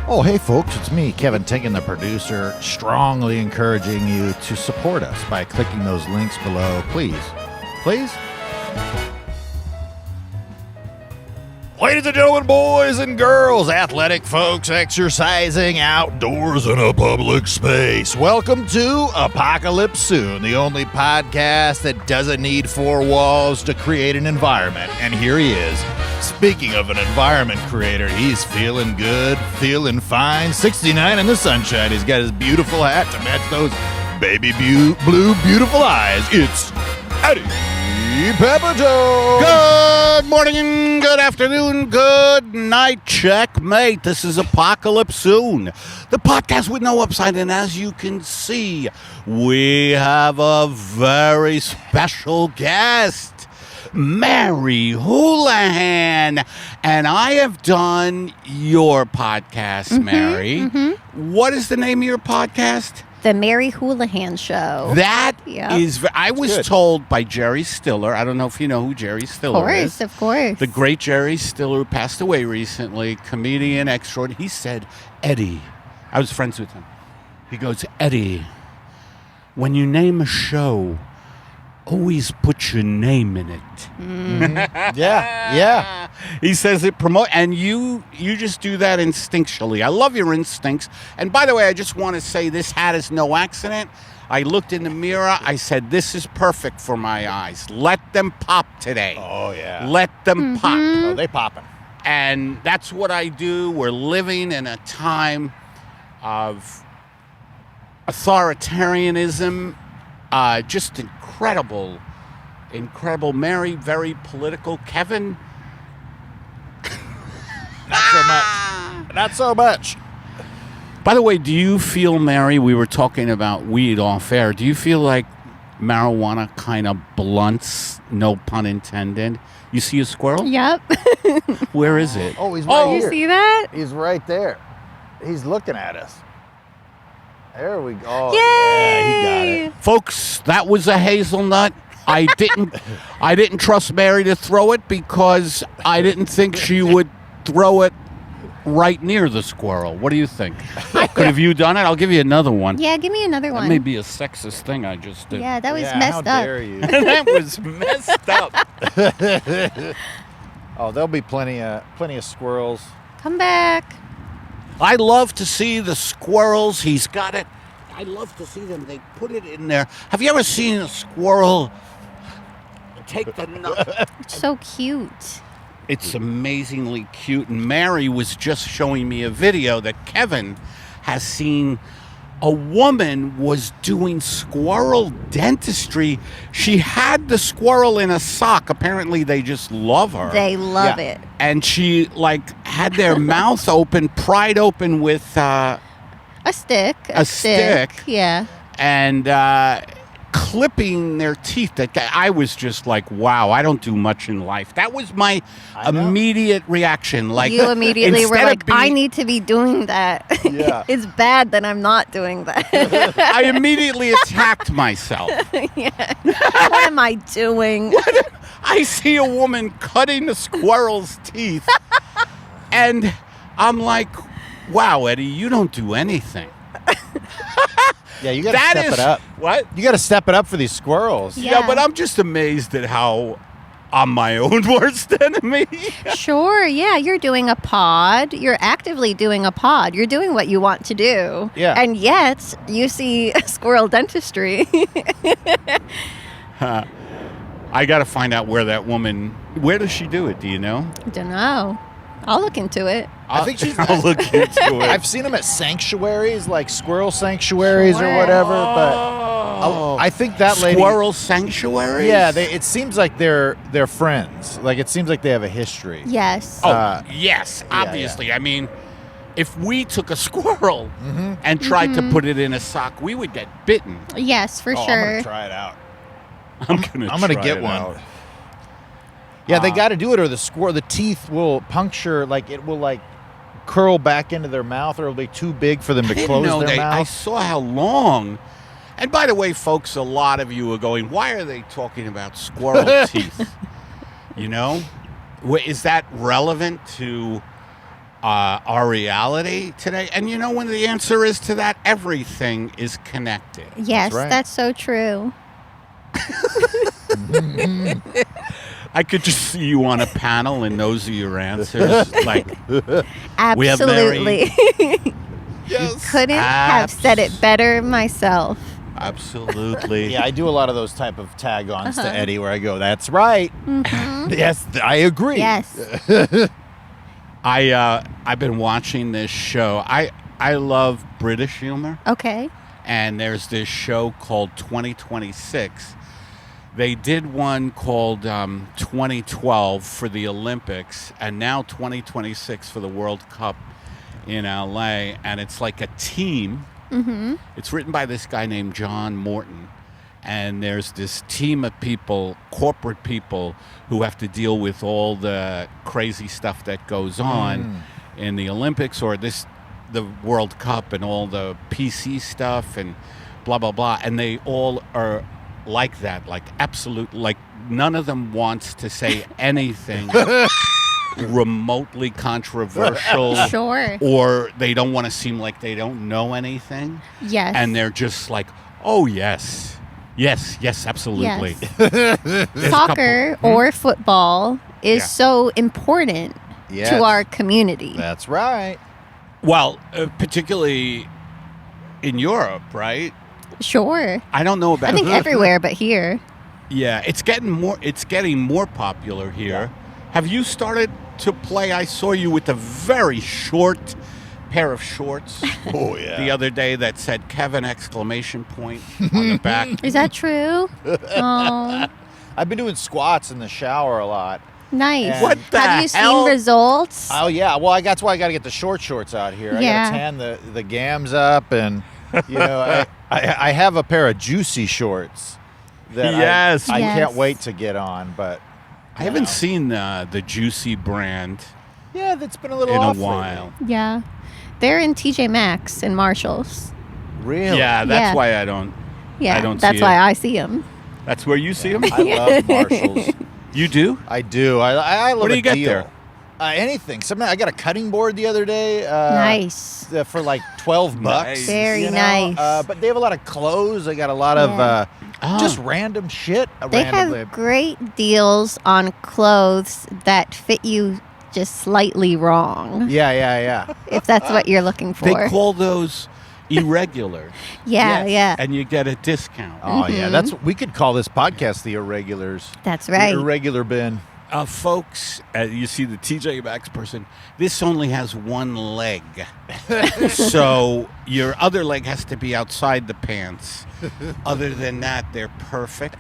Oh, hey folks, it's me, Kevin Tinkin, the producer, strongly encouraging you to support us by clicking those links below, please. Please? Ladies and gentlemen, boys and girls, athletic folks exercising outdoors in a public space, welcome to Apocalypse Soon, the only podcast that doesn't need four walls to create an environment. And here he is. Speaking of an environment creator, he's feeling good, feeling fine, 69 in the sunshine. He's got his beautiful hat to match those baby blue beautiful eyes. It's Eddie Pepitone. Good morning, good afternoon, good night, checkmate. This is Apocalypse Soon, the podcast with no upside. And as you can see, we have a very special guest, Mary Holihan. And I have done your podcast, Mary. What is the name of your podcast? The Mary Holihan Show. That is, I was good. told by Jerry Stiller. I don't know if you know who Jerry Stiller is. Of course. The great Jerry Stiller, who passed away recently, comedian extraordinary. He said, Eddie, I was friends with him. He goes, Eddie, when you name a show, always put your name in it. Yeah. He says it promote, and you just do that instinctually. I love your instincts. And by the way, I just want to say this hat is no accident. I looked in the mirror. I said, this is perfect for my eyes. Let them pop today. Oh, yeah. Let them pop. Oh, they popping. And that's what I do. We're living in a time of authoritarianism. Just incredible. Mary, very political. Kevin, Not so much. by the way, do you feel, Mary, we were talking about weed off air, do you feel like marijuana kind of blunts, no pun intended? You see a squirrel? Yep. Where is it? Oh, he's right You here. see that? He's right there. He's looking at us. There we go. Oh, Yay! yeah, he got it. Folks, that was a hazelnut. I didn't trust Mary to throw it because I didn't think she would throw it right near the squirrel. What do you think? Could have you done it? I'll give you another one. Yeah, give me another one. That may be a sexist thing I just did. Yeah, that was Yeah, messed how up. dare you? That was messed up. Oh, there'll be plenty of squirrels. Come back. I love to see the squirrels. He's got it. I love to see them. They put it in there. Have you ever seen a squirrel take the nut? So cute. It's amazingly cute. And Mary was just showing me a video that Kevin has seen. A woman was doing squirrel dentistry. She had the squirrel in a sock. Apparently, they just love her. They love it. And she, had their mouth open, pried open with A stick. A stick. Yeah. and clipping their teeth. I was just like, wow, I don't do much in life. That was my immediate reaction. You immediately were instead of like, I need to be doing that. Yeah. It's bad that I'm not doing that. I immediately attacked myself. What am I doing? I see a woman cutting the squirrel's teeth, and I'm like, wow, Eddie, you don't do anything. Yeah, you got to step it up. What? You got to step it up for these squirrels. Yeah. But I'm just amazed at how I'm my own worst enemy. Sure, yeah, you're doing a pod. You're actively doing a pod. You're doing what you want to do. Yeah. And yet, you see squirrel dentistry. I got to find out where where does she do it? Do you know? Don't know. I'll look into it. I think she's. I'll look into it. I've seen them at sanctuaries, like squirrel sanctuaries Sure. or whatever. But I think that lady. Squirrel sanctuary? Yeah, it seems like they're friends. Like it seems like they have a history. Yes. Yes, yeah. obviously. I mean, if we took a squirrel and tried to put it in a sock, we would get bitten. Yes, for Oh, I'm sure. gonna try it out. I'm gonna gonna get one. out. Yeah, they got to do it, or the teeth will puncture. Like it will curl back into their mouth, or it'll be too big for them to Didn't close know their I mouth. saw how long. And by the way, folks, a lot of you are going, why are they talking about squirrel teeth? You know? Is that relevant to our reality today? And you know when the answer is to that? Everything is connected. Yes, right. that's so true. I could just see you on a panel and those are your answers. Like, we have Mary. Absolutely. Yes. Couldn't have said it better myself. Absolutely. Yeah, I do a lot of those type of tag-ons to Eddie where I go, that's right. Yes, I agree. Yes. I've been watching this show. I love British humor. Okay. And there's this show called 2026. They did one called 2012 for the Olympics, and now 2026 for the World Cup in LA. And it's like a team. Mm-hmm. It's written by this guy named John Morton. And there's this team of people, corporate people, who have to deal with all the crazy stuff that goes on in the Olympics or the World Cup and all the PC stuff and blah, blah, blah. And they all are like that, like absolute, like none of them wants to say anything remotely controversial. Sure. Or they don't want to seem like they don't know anything. Yes. And they're just like, oh, yes. Yes, absolutely. Yes. Soccer or football is so important to our community. That's right. Well, particularly in Europe, right? Sure. I don't know about. I think everywhere but here. Yeah, it's getting more popular here. Have you started to play? I saw you with a very short pair of shorts the other day that said Kevin ! On the back. Is that true? Oh, I've been doing squats in the shower a lot. nice. What the Have you hell? seen results? Oh yeah, well that's why I got to get the short shorts out here. I Yeah. got to tan the gams up, and you know I have a pair of juicy shorts that Yes. I Yes. can't wait to get on. But I haven't seen the Juicy brand yeah, that's been a little in a off while. Yeah. They're in TJ Maxx and Marshalls. lately. Really? Yeah, that's Yeah. why I don't. Yeah, I don't that's see why it. I see them. That's where you see them. I love Marshalls. You do? I do. I love What do a you get deal. there? Anything. I got a cutting board the other day. Nice. For like $12. Nice. Very you know? nice. But they have a lot of clothes. They got a lot of just random shit. They randomly. have great deals on clothes that fit you just slightly wrong, Yeah. if that's what you're looking for. They call those irregular, yeah. and you get a discount. Oh yeah, we could call this podcast the Irregulars. That's right. The irregular bin. Folks, you see the TJ Maxx person. This only has one leg, so your other leg has to be outside the pants. Other than that, they're perfect.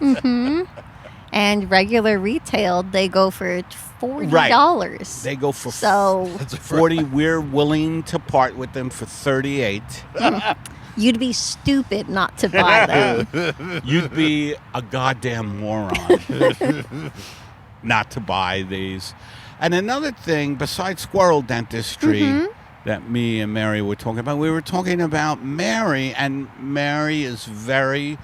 And regular retail, they go for $40. They go for So 40. We're willing to part with them for 38. you'd be stupid not to buy them. You'd be a goddamn moron not to buy these. And another thing, besides squirrel dentistry that me and Mary were talking about, we were talking about Mary, and Mary is very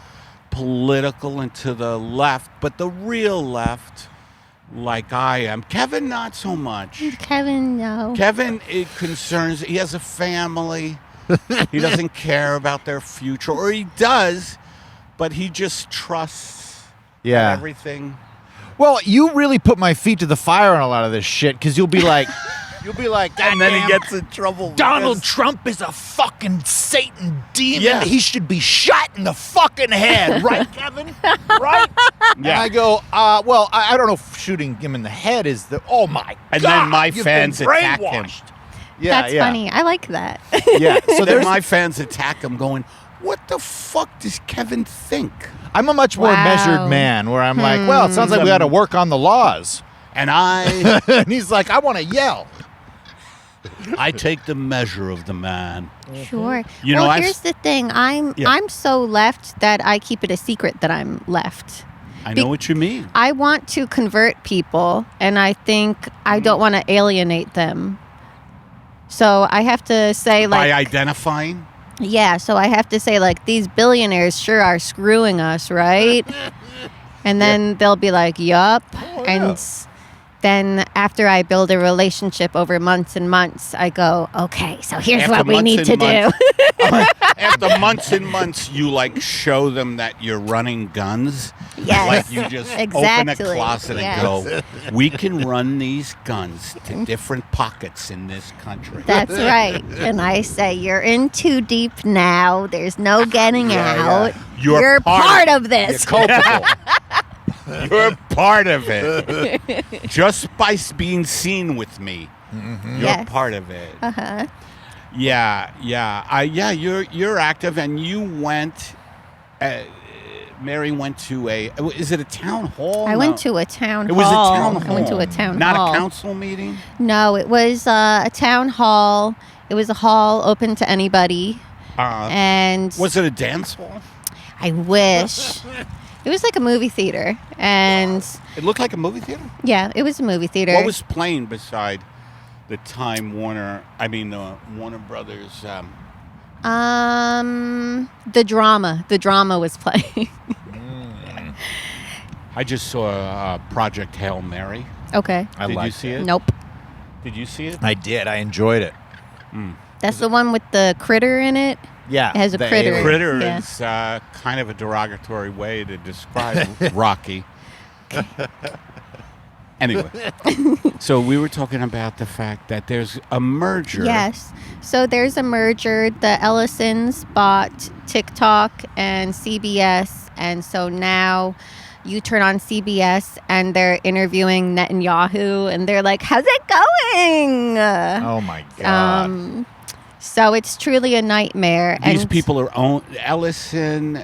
political and to the left, but the real left, like I am. Kevin, not so much. Kevin, no. Kevin, it concerns, he has a family. He doesn't care about their future, or he does, but he just trusts Yeah. everything. Well, you really put my feet to the fire on a lot of this shit because you'll be like, And then he gets in trouble. Donald because- Trump is a fucking Satan demon. Yeah. He should be shot in the fucking head, right, Kevin? Right? And I go, well, I don't know if shooting him in the head is the. Oh my And God! then my you've fans been attack him. brainwashed. Yeah, That's yeah. funny. I like that. Yeah. So So then there's. my fans attack him, going, "What the fuck does Kevin think?" I'm a much more Wow. measured man, where I'm like, well, it sounds like we got to work on the laws. And I And he's like, I want to yell. take the measure of the man. Sure. You know, well, I've- here's the thing. I'm Yeah. so left that I keep it a secret that I'm left. I know what you mean. I want to convert people, and I think I don't want to alienate them. So I have to say, like, By identifying. yeah. So I have to say, like, these billionaires sure are screwing us, right? And then they'll be like, "Yup," and then after I build a relationship over months and months, I go, okay, so here's After what we months need and to months- do. After months and months, you like show them that you're running guns. Yes. Like you just open a Exactly. closet Yes. and go, we can run these guns to different pockets in this country. That's right. And I say, you're in too deep now. There's no getting out. You're part of You're this. culpable. You're part of it. Just by being seen with me, you're Yes. part of it. Uh-huh. Yeah. You're active, and you went. Mary went to a. Is it a town hall? I went to a town It hall. was a town hall. I went to a town Not hall. a council meeting. No, it was a town hall. It was a hall open to anybody. And Was it a dance hall? I wish. It was like a movie theater. And It looked like a movie theater. yeah, it was a movie theater. What was playing beside the Warner Brothers? The drama. The drama was playing. I just saw Project Hail Mary. Okay. I Did you liked see it? Nope. Did you see it? I did. I enjoyed it. That's the one with the critter in it. Yeah. It has a the critter. alien. Critter Yeah. is kind of a derogatory way to describe Rocky. Anyway, so we were talking about the fact that there's a merger. Yes. So there's a merger. The Ellisons bought TikTok and CBS. And so now you turn on CBS and they're interviewing Netanyahu and they're like, how's it going? Oh my God. So it's truly a nightmare. These and people are owned. Ellison,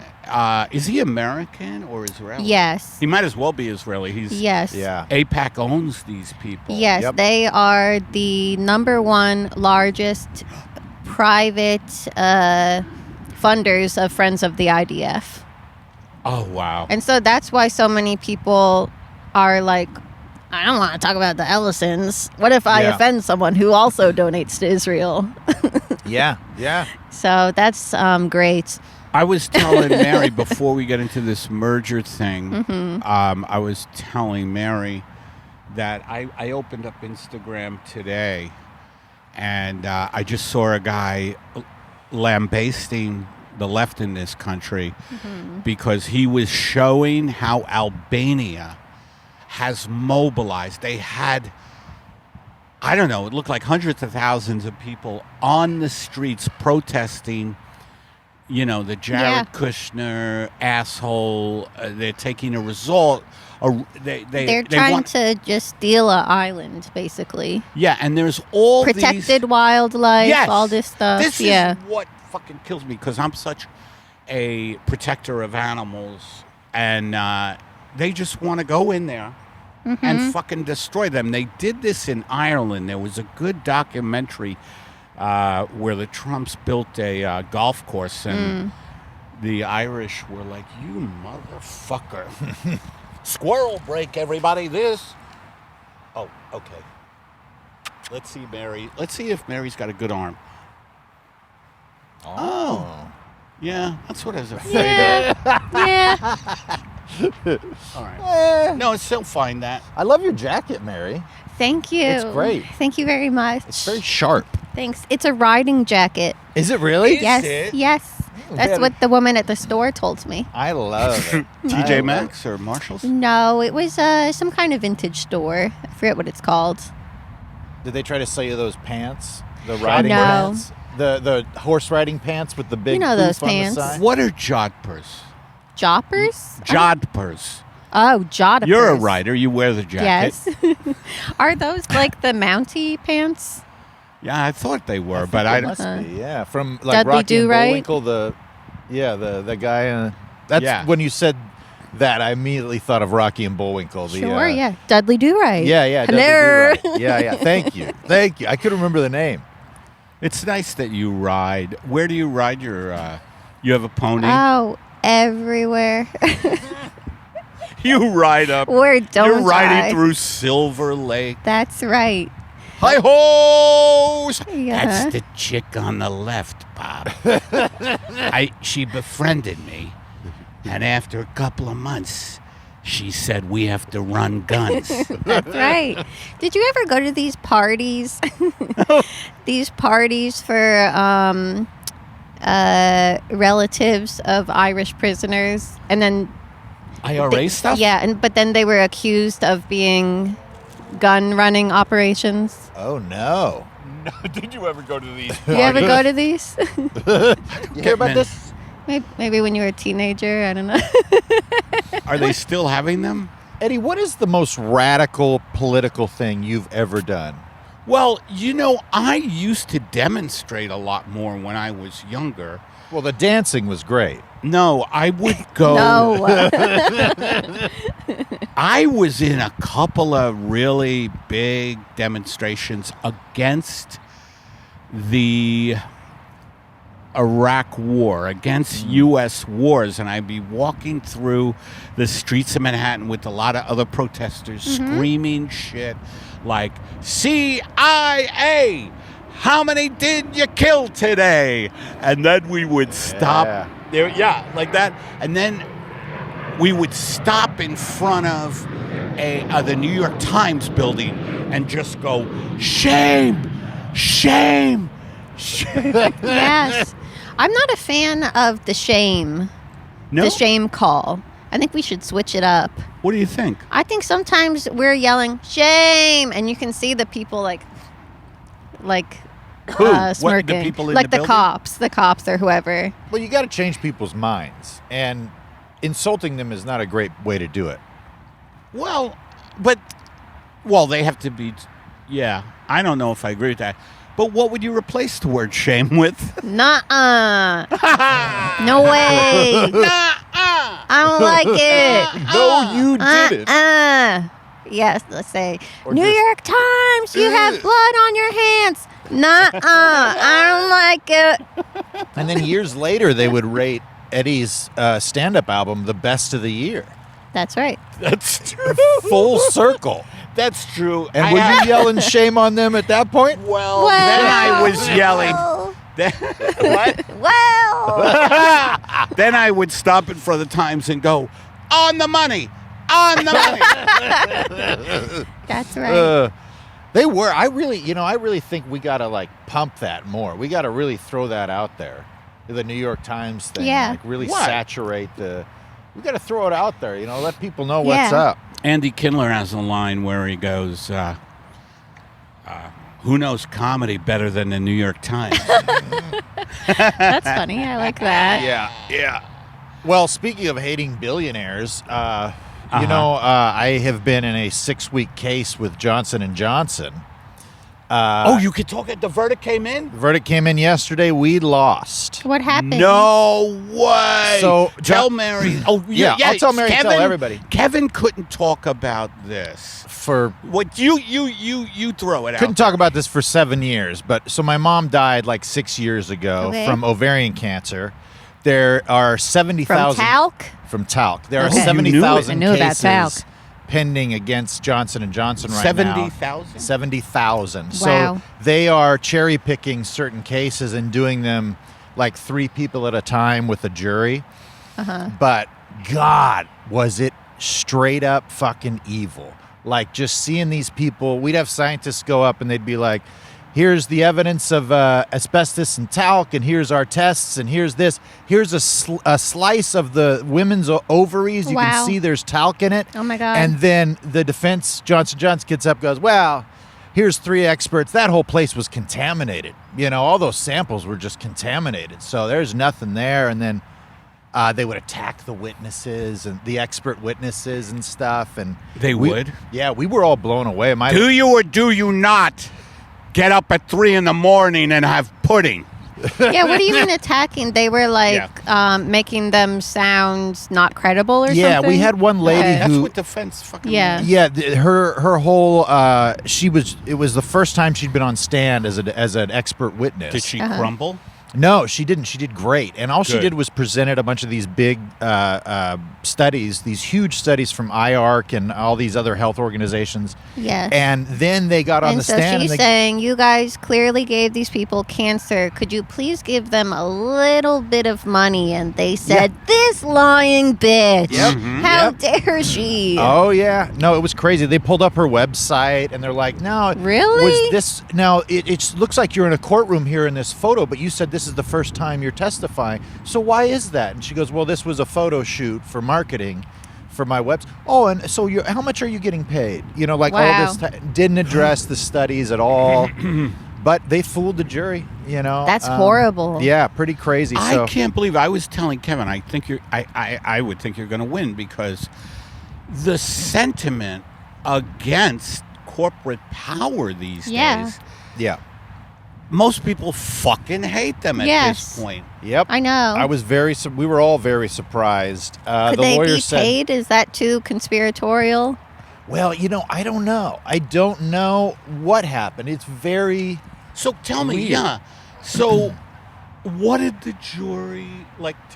is he American or Israeli? Yes. He might as well be Israeli. He's Yes. Yeah. AIPAC owns these people. Yes, Yep. they are the number one largest private funders of Friends of the IDF. Oh, wow. And so that's why so many people are like, I don't want to talk about the Ellisons. What if I Yeah. offend someone who also donates to Israel? Yeah. Yeah. So that's great. I was telling Mary before we get into this merger thing, Mm-hmm. I was telling Mary that I opened up Instagram today and I just saw a guy lambasting the left in this country because he was showing how Albania has mobilized. They had, I don't know, it looked like hundreds of thousands of people on the streets protesting, you know, the Jared Yeah. Kushner asshole. They're taking a result. They're trying to just steal an island, basically. Yeah, and there's all Protected these, wildlife, Yes. all this stuff. This yeah. is what fucking kills me because I'm such a protector of animals, and they just want to go in there and fucking destroy them. They did this in Ireland. There was a good documentary where the Trumps built a golf course, and the Irish were like, "You motherfucker." Squirrel break, everybody. This. Oh, okay. Let's see, Mary. Let's see if Mary's got a good arm. Oh. Yeah, that's what I was afraid of. Yeah. All right. No, it's still fine that. I love your jacket, Mary. Thank you. It's great. Thank you very much. It's very sharp. Thanks. It's a riding jacket. Is it really? Is Yes. it? Yes. That's Very- what the woman at the store told me. I love it. TJ Maxx or Marshalls? No, it was some kind of vintage store. I forget what it's called. Did they try to sell you those pants? The riding No. pants? The horse riding pants with the big You know those poof on the pants. side? What are jodhpurs? Joppers? Jodhpurs. Oh, jodhpurs. You're a writer. You wear the jacket. Yes. Are those like the Mountie pants? Yeah, I thought they were, think but it I must don't. be, yeah. From like Dudley Rocky and Do Right? Bullwinkle, the guy. That's Yeah. when you said that, I immediately thought of Rocky and Bullwinkle. The, Sure, yeah. Dudley Do Right. Yeah. Dudley Hello. Do Right. Yeah. Thank you. I couldn't remember the name. It's nice that you ride. Where do you ride your? You have a pony. Oh, everywhere. You ride up. Where don't You're riding I? through Silver Lake. That's right. Hi ho's! Yeah. That's the chick on the left, Bob. She befriended me, and after a couple of months, She said we have to run guns. That's right. Did you ever go to these parties? These parties for relatives of Irish prisoners, and then IRA stuff? Yeah, but then they were accused of being gun running operations. Oh, no. No, did you ever go to these parties? Did you ever go to these? You care about this? Maybe when you were a teenager. I don't know. Are they still having them? Eddie, what is the most radical political thing you've ever done? Well, I used to demonstrate a lot more when I was younger. Well, the dancing was great. No, I would go. No. I was in a couple of really big demonstrations against the Iraq War, against U.S. wars, and I'd be walking through the streets of Manhattan with a lot of other protesters screaming shit like, CIA, how many did you kill today? And then we would stop there, like that, and then we would stop in front of the New York Times building and just go, shame, shame, shame. Yes. I'm not a fan of the shame. No? The shame call. I think we should switch it up. What do you think? I think sometimes we're yelling shame, and you can see the people like Who? What, smirking, the people in like the the building? cops or whoever. Well, you got to change people's minds, and insulting them is not a great way to do it. Well, they have to be, I don't know if I agree with that. But what would you replace the word shame with? Nuh-uh. No way. Nuh-uh. I don't like it. No, you didn't. Yes, let's say, Or New just- York Times, you have blood on your hands. Nuh-uh. I don't like it. And then years later, they would rate Eddie's stand-up album the best of the year. That's right. That's true. Full circle. That's true. And were you yelling shame on them at that point? Well, then I was yelling. What? Well. Then I would stop in front of the Times and go, on the money, on the money. That's right. They were. I really think we got to pump that more. We got to really throw that out there. The New York Times thing. Yeah. Really What? saturate we got to throw it out there, let people know what's Yeah. up. Andy Kindler has a line where he goes, who knows comedy better than the New York Times? That's funny. I like that. Yeah. Well, speaking of hating billionaires, I have been in a 6-week case with Johnson & Johnson. You could talk it. The verdict came in? The verdict came in yesterday. We lost. What happened? No way. So, tell Mary. Oh, Yeah, I'll tell Mary, tell everybody. Kevin couldn't talk about this. What you throw it out. Couldn't talk about this for 7 years, but so my mom died 6 years ago from ovarian cancer. There are 70,000 From talc? From talc. There are Okay. 70,000 I knew about talc. cases pending against Johnson & Johnson right 70,000? now. 70,000. Wow. So they are cherry picking certain cases and doing them 3 people at a time with a jury. But God, was it straight up fucking evil. Just seeing these people, we'd have scientists go up and they'd be like, here's the evidence of asbestos and talc, and here's our tests, and here's this. Here's a slice of the women's ovaries. You can see there's talc in it. Oh, my God. And then the defense, Johnson & Johnson, gets up and goes, well, here's 3 experts. That whole place was contaminated. All those samples were just contaminated. So there's nothing there. And then they would attack the witnesses and the expert witnesses and stuff. And They would? Yeah, we were all blown away. Do you or do you not get up at 3 a.m. and have pudding? Yeah, what do you mean attacking? They were making them sound not credible or something? Yeah, we had one lady That's who... what defense fucking Yeah. means. Yeah, her whole it was the first time she'd been on stand as an expert witness. Did she crumble? No, she didn't. She did great. And all she Good. did was presented a bunch of these big studies, these huge studies from IARC and all these other health organizations. Yes. And then they got on And the so stand. she's and they, saying, you guys clearly gave these people cancer. Could you please give them a little bit of money? And they said, this lying bitch. Yep. How dare she? oh, yeah. No, it was crazy. They pulled up her website, and they're like, no. Really? Was this... Now, it looks like you're in a courtroom here in this photo, but you said this is the first time you're testifying. So why is that? And she goes, well, this was a photo shoot for marketing for my website. Oh, and so how much are you getting paid? You know, like all Wow. this... didn't address the studies at all. But they fooled the jury, you know. That's horrible. Yeah, pretty crazy. So I can't believe I was telling Kevin. I think I would think you're going to win because the sentiment against corporate power these days. Yeah. Most people fucking hate them at Yes. this point. Yep. I know. We were all very surprised. Could The they lawyer be said, paid? Is that too conspiratorial? well, you know, I don't know. I don't know what happened. It's very... So tell me, Weird. yeah. So what did the jury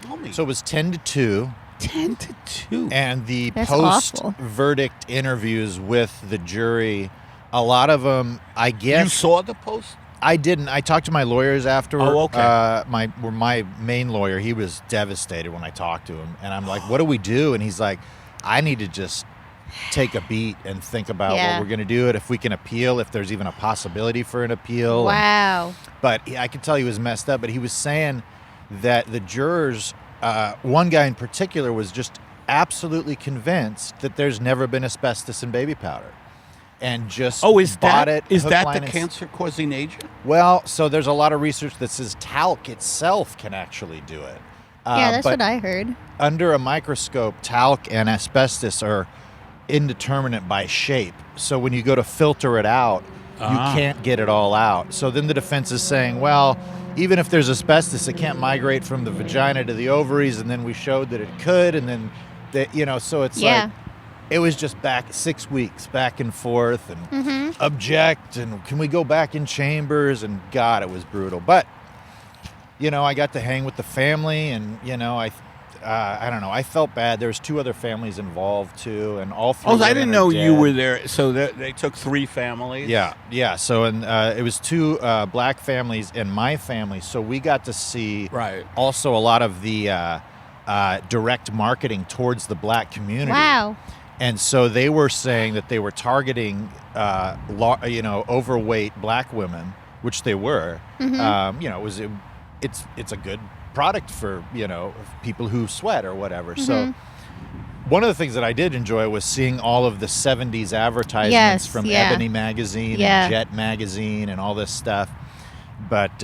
tell me? So it was 10-2, 10-2. and the That's awful. post-verdict interviews with the jury, a lot of them, I You guess... saw the post? I didn't. I talked to my lawyers after. Oh, okay. My main lawyer, he was devastated when I talked to him. And I'm like, what do we do? And he's like, I need to just take a beat and think about Yeah. what we're going to do, if we can appeal, if there's even a possibility for an appeal. Wow. But I could tell he was messed up. But he was saying that the jurors, one guy in particular, was just absolutely convinced that there's never been asbestos in baby powder, and just bought it. Is hook, that line, the and cancer-causing agent? well, so there's a lot of research that says talc itself can actually do it. Yeah, that's but what I heard. under a microscope, talc and asbestos are indeterminate by shape. So when you go to filter it out, you can't get it all out. So then the defense is saying, well, even if there's asbestos, it can't migrate from the vagina to the ovaries, and then we showed that it could, and then, so it's Yeah. like, it was just back 6 weeks, back and forth, and object, and can we go back in chambers? And God, it was brutal. But, I got to hang with the family, and, I don't know. I felt bad. There was 2 other families involved, too, and all 3 Oh, I women didn't are know you dead. were there. So they took 3 families? Yeah. So, and it was 2 black families and my family, so we got to see Right. also a lot of the direct marketing towards the black community. Wow. And so they were saying that they were targeting, overweight black women, which they were. It's a good product for people who sweat or whatever. So one of the things that I did enjoy was seeing all of the 70s advertisements Yes, from yeah. Ebony magazine Yeah. and Jet magazine and all this stuff. But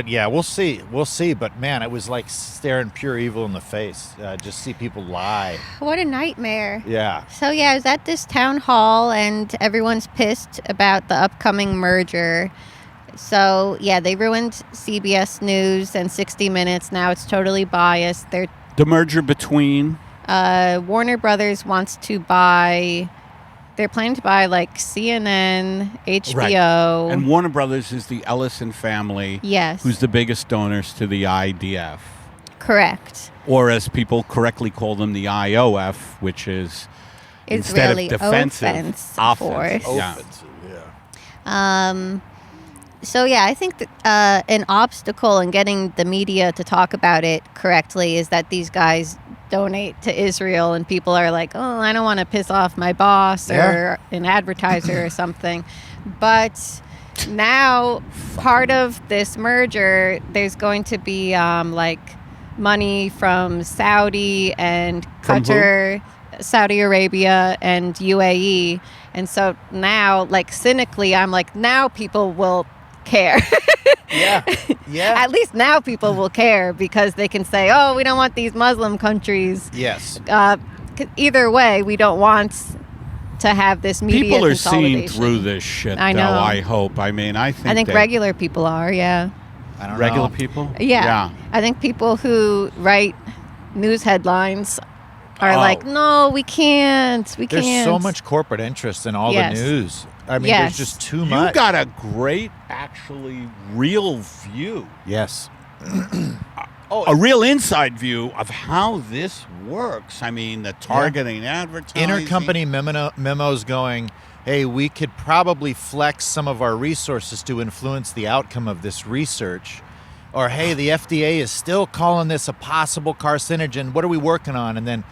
yeah, we'll see. But man, it was like staring pure evil in the face. Just see people lie. What a nightmare. Yeah. So yeah, I was at this town hall and everyone's pissed about the upcoming merger. So yeah, they ruined CBS News and 60 Minutes. Now it's totally biased. The merger between? Warner Brothers wants to buy... They're planning to buy like CNN, HBO. Right. And Warner Brothers is the Ellison family. Yes. Who's the biggest donors to the IDF. Correct. Or as people correctly call them, the IOF, which is instead Israeli of defensive, Offense offensive. Force. Yeah. Offensive, yeah. So yeah, I think that, an obstacle in getting the media to talk about it correctly is that these guys donate to Israel, and people are like, oh, I don't want to piss off my boss or an advertiser or something. But now, part of this merger, there's going to be like money from Saudi and From who? Qatar, Saudi Arabia and UAE. And so now, like, cynically, I'm like, now people will care. Yeah. At least now people will care because they can say, oh, we don't want these Muslim countries. Yes. 'Cause either way, we don't want to have this media People are seeing consolidation. through this shit, I though, know. I hope. I mean, I think that regular people are, yeah. I don't regular know. people? Yeah. I think people who write news headlines are like, no, we can't. We There's can't. so much corporate interest in all Yes. the news. I mean, Yes. there's just too You much. got a great, actually, real view. Yes. A real inside view of how this works. I mean, the targeting, advertising. Intercompany memos going, hey, we could probably flex some of our resources to influence the outcome of this research. Or, hey, the FDA is still calling this a possible carcinogen. What are we working on? And then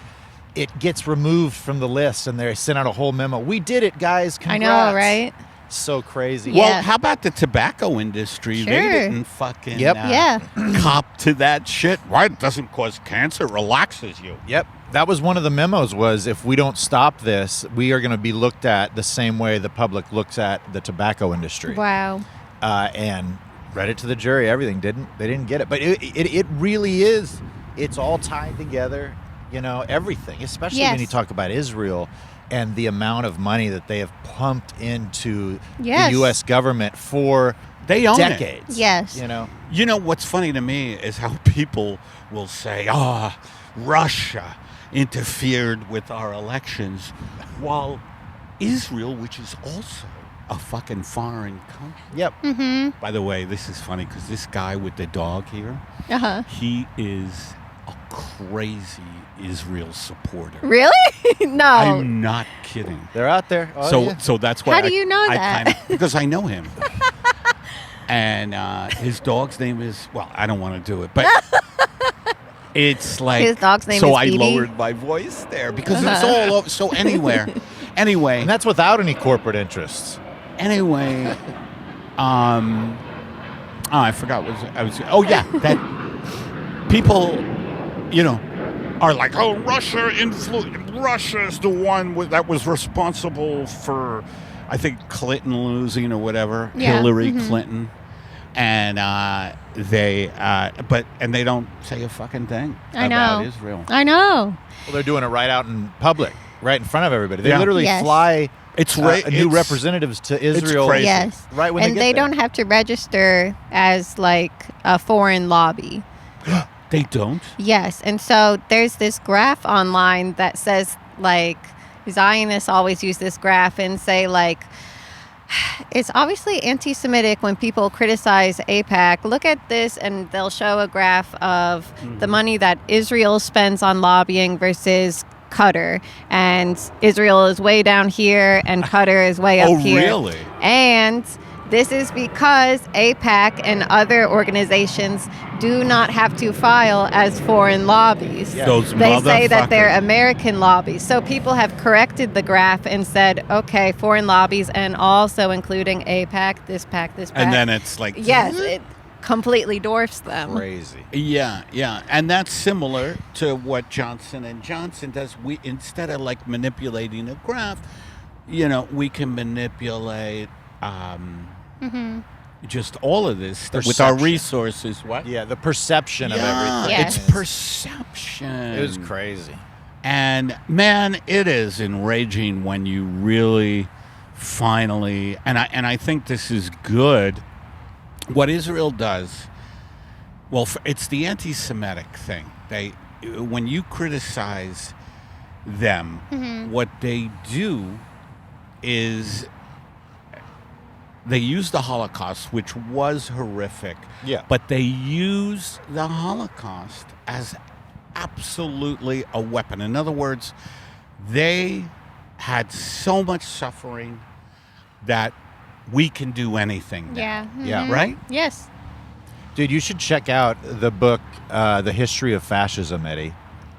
it gets removed from the list, and they send out a whole memo. We did it, guys. Congrats. I know, right? So crazy. Yeah. Well, how about the tobacco industry? Sure. They didn't fucking Yeah. cop to that shit. Right? It doesn't cause cancer. It relaxes you. Yep. That was one of the memos was if we don't stop this, we are going to be looked at the same way the public looks at the tobacco industry. Wow. And read it to the jury. Everything they didn't get it. But it really is. It's all tied together. Everything, especially when you talk about Israel and the amount of money that they have pumped into the U.S. government for They own decades. it. Yes. You know what's funny to me is how people will say, Russia interfered with our elections, while Israel, which is also a fucking foreign country. Yep. Mm-hmm. By the way, this is funny because this guy with the dog here, Uh-huh. he is a crazy Israel supporter. Really? No. I'm not kidding. They're out there. Oh, So that's why. How do you know that? Because I know him. And his dog's name is, well, I don't want to do it, but it's like His dog's name so is I Speedy? lowered my voice there because it's all over. So anyway, And that's without any corporate interests. I forgot what I was. Oh yeah, that people, are like, oh, Russia is the one that was responsible for, I think, Clinton losing or whatever, Yeah. Hillary Mhm. Clinton, and they don't say a fucking thing I about know. Israel. I know. Well, they're doing it right out in public, right in front of everybody. They Yeah. literally Yes. fly It's new it's- representatives to Israel. crazy. Yes. Right when And they they get there. don't have to register as like a foreign lobby. They don't. Yes. And so there's this graph online that says like Zionists always use this graph and say like it's obviously anti-Semitic when people criticize AIPAC. Look at this, and they'll show a graph of the money that Israel spends on lobbying versus Qatar. And Israel is way down here, and Qatar is way up here. Oh, really? And this is because AIPAC and other organizations do not have to file as foreign lobbies. Yeah. Those They say that they're motherfuckers. American lobbies. So people have corrected the graph and said, okay, foreign lobbies and also including AIPAC, this pack, this pack. And then it's like, yes, it completely dwarfs them. Crazy. Yeah, and that's similar to what Johnson and Johnson does. We, instead of like manipulating a graph, we can manipulate just all of this stuff with our Perception. resources. What? Yeah, the perception of Yeah, everything. Yes. it's perception. It was crazy. And man, it is enraging when you really finally, and I think this is good. What Israel does, well, it's the anti-Semitic thing. When you criticize them, what they do is they use the Holocaust, which was horrific. Yeah. But they use the Holocaust as absolutely a weapon. In other words, they had so much suffering that we can do anything now. Yeah. Yeah. Right? Yes. Dude, you should check out the book, The History of Fascism, Eddie.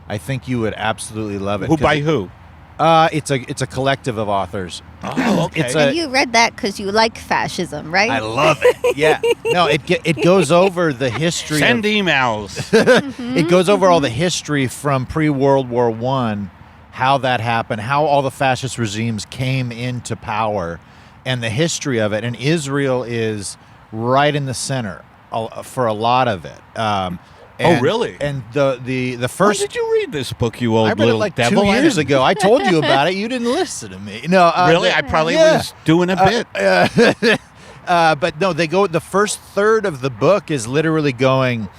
I think you would absolutely love it. Who by who? It's a collective of authors. Oh, okay. It's And you read that because you like fascism, right? I love it. Yeah. No, it goes over the history. Send of, emails. it goes over all the history from pre-World War I, how that happened, how all the fascist regimes came into power, and the history of it. And Israel is right in the center for a lot of it. Really? And the When first. did you read this book, you old I read it little like devil? 2 years ago. I told you about it. You didn't listen to me. No, Really? I probably yeah. was doing a bit. But no, they go. The first third of the book is literally going,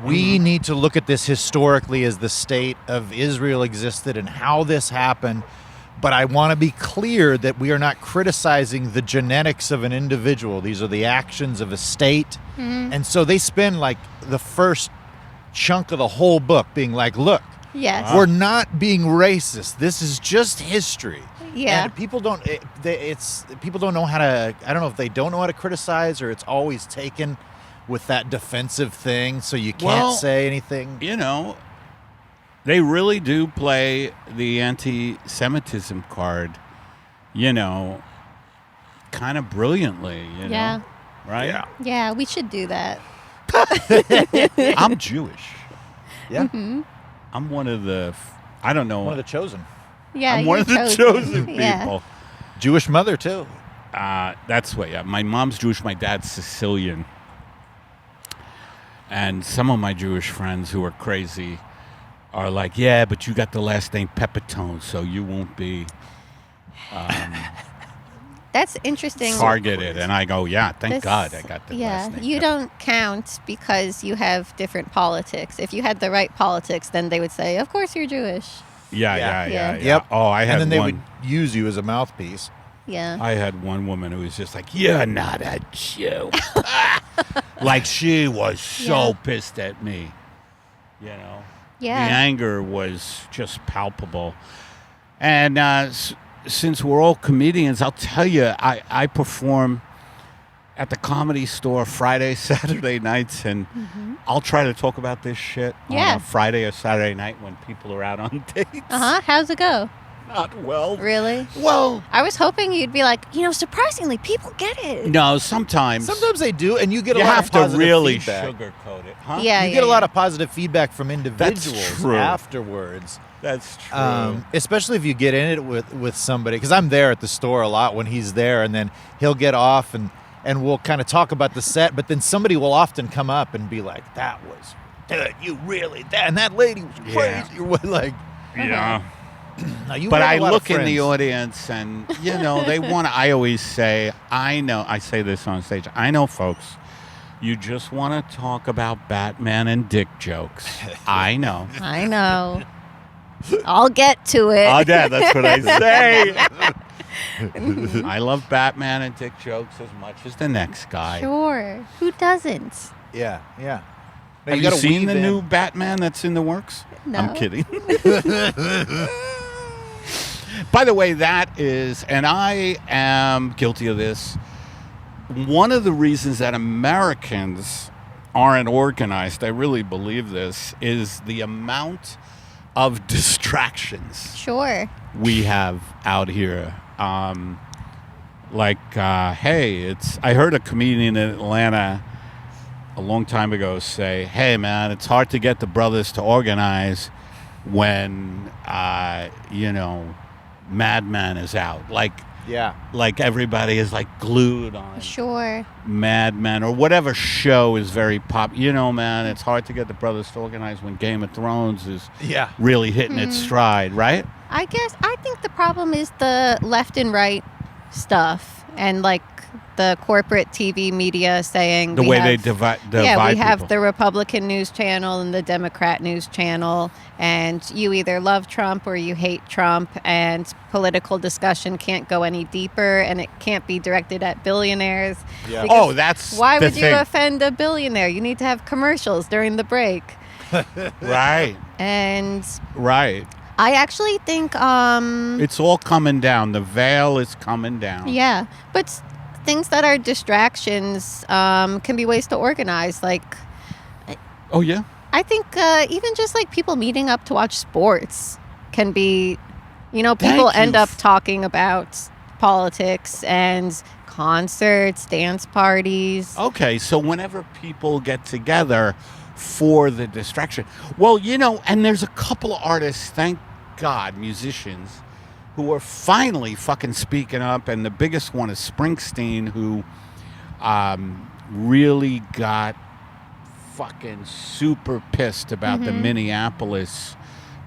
we need to look at this historically as the state of Israel existed and how this happened. But I want to be clear that we are not criticizing the genetics of an individual. These are the actions of a state. And so they spend like the first chunk of the whole book being like, look, Yes. we're not being racist. This is just history. Yeah. And people don't people don't know how to, I don't know if they don't know how to criticize or it's always taken with that defensive thing so you can't say anything. You know, they really do play the anti-Semitism card, you know, kind of brilliantly, you know, right? Yeah, we should do that. I'm Jewish. Yeah. I'm one of the, I don't know. One of the chosen. Yeah, I'm one of the chosen people. Yeah. Jewish mother, too. That's what, yeah. My mom's Jewish, my dad's Sicilian. And some of my Jewish friends who are crazy are like, yeah, but you got the last name Pepitone, so you won't be That's interesting. targeted. And I go, yeah, thank God I got the last name. You Pepitone. don't count because you have different politics. If you had the right politics, then they would say, of course you're Jewish. Yeah. Yep. Oh, I had And then they one. would use you as a mouthpiece. Yeah. I had one woman who was just like, you're not a Jew. Like she was so pissed at me. You know? Yeah. The anger was just palpable. And since we're all comedians, I'll tell you, I perform at the Comedy Store Friday, Saturday nights, and I'll try to talk about this shit on a Friday or Saturday night when people are out on dates. How's it go? Not well. Really? Well, I was hoping you'd be like, surprisingly, people get it. no, sometimes Sometimes they do, and you get a you lot have of to positive really feedback. sugarcoat it, huh? Yeah, You get a lot of positive feedback from individuals true. afterwards. That's true. Especially if you get in it with somebody, because I'm there at the store a lot when he's there, and then he'll get off and we'll kind of talk about the set, but then somebody will often come up and be like, that was, dude, you really, and that lady was crazy. Or what, like, yeah. now you But have I a lot of look in the friends. audience and, they want to, I always say, I say this on stage, I know, folks, you just want to talk about Batman and dick jokes. I know. I know. I'll get to it. Oh, yeah, that's what I say. I love Batman and dick jokes as much as the next guy. Sure. Who doesn't? Yeah. Now Have you gotta seen weave the in. new Batman that's in the works? No. I'm kidding. By the way, that is, and I am guilty of this, one of the reasons that Americans aren't organized, I really believe this, is the amount of distractions Sure. we have out here. Hey, I heard a comedian in Atlanta a long time ago say, hey, man, it's hard to get the brothers to organize when, Madman is out. Like everybody is like glued on Sure. Mad Men or whatever show is very pop. Man, it's hard to get the brothers to organize when Game of Thrones is really hitting its stride, right? I think the problem is the left and right stuff and like the corporate TV media saying The way they divide we have people. the Republican news channel and the Democrat news channel, and you either love Trump or you hate Trump, and political discussion can't go any deeper, and it can't be directed at billionaires. Yeah. Because That's why the would you thing. offend a billionaire? You need to have commercials during the break. Right. And Right. I actually think It's all coming down. The veil is coming down. yeah, but things that are distractions can be ways to organize. Like, Oh, yeah? I think even just like people meeting up to watch sports can be, people end up talking about politics and concerts, dance parties. Okay, so whenever people get together for the distraction. Well, and there's a couple of artists, thank God, musicians, who are finally fucking speaking up, and the biggest one is Springsteen, who really got fucking super pissed about the Minneapolis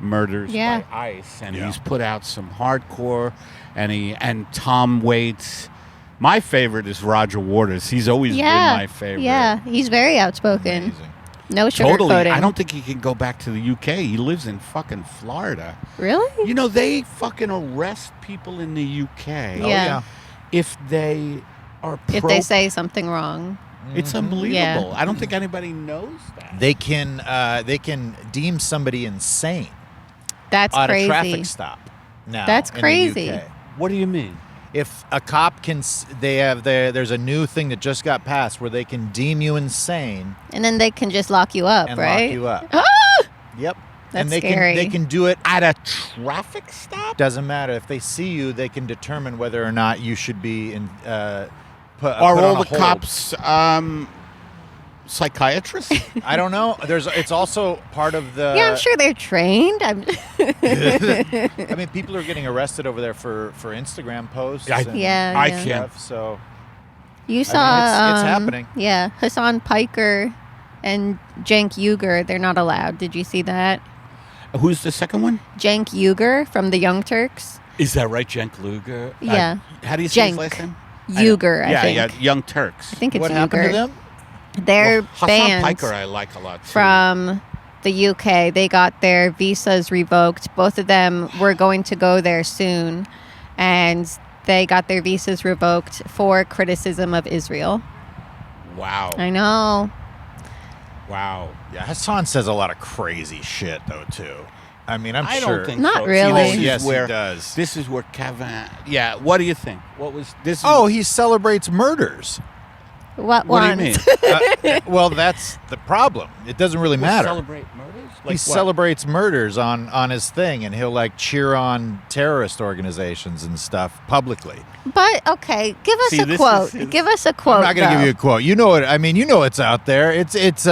murders by ICE, and he's put out some hardcore, and Tom Waits. My favorite is Roger Waters. He's always been my favorite. Yeah, he's very outspoken. Amazing. No Totally. sugarcoating. I don't think he can go back to the UK. He lives in fucking Florida. Really? You know, they fucking arrest people in the UK Yeah. if they are If they say something wrong. It's unbelievable. I don't think anybody knows that. They can deem somebody insane That's at crazy. a traffic stop. Now, That's in the crazy. UK. What do you mean? If a cop there's a new thing that just got passed where they can deem you insane And then they can just lock you up, and right? lock you up. Yep. That's and they scary. they can do it. At a traffic stop? Doesn't matter if they see you, they can determine whether or not you should be in. Are put all on a the hold. cops psychiatrists? I don't know. It's also part of the. Yeah, I'm sure they're trained. I mean, people are getting arrested over there for Instagram posts. I- and Yeah, I yeah. can't. stuff, so You saw it's happening. Yeah, Hassan Piker and Cenk Uygur, they're not allowed. Did you see that? Who's the second one? Cenk Uygur from the Young Turks. Is that right, Cenk Luger? Yeah. How do you say his Cenk last name? Uygur, I think. Yeah, Young Turks. I think it's what Uygur. happened to them? They're Well, Hassan banned Piker I like a lot, too. from the UK. They got their visas revoked. Both of them were going to go there soon, and they got their visas revoked for criticism of Israel. Wow. I know. Wow. Yeah, Hassan says a lot of crazy shit though too. I mean, I'm I sure. don't think Not so. really. This is Yes, where, he does. This is where Kevin... Yeah, what do you think? What was... This is, Oh, he celebrates murders. What what ones? do you mean? Well, that's the problem. It doesn't really matter. Celebrate murders? He Like what? celebrates murders on his thing, and he'll like cheer on terrorist organizations and stuff publicly. But okay, give us See, a this quote. is his- Give us a quote. I'm not going to though. give you a quote. You know it. I mean, you know it's out there. It's it's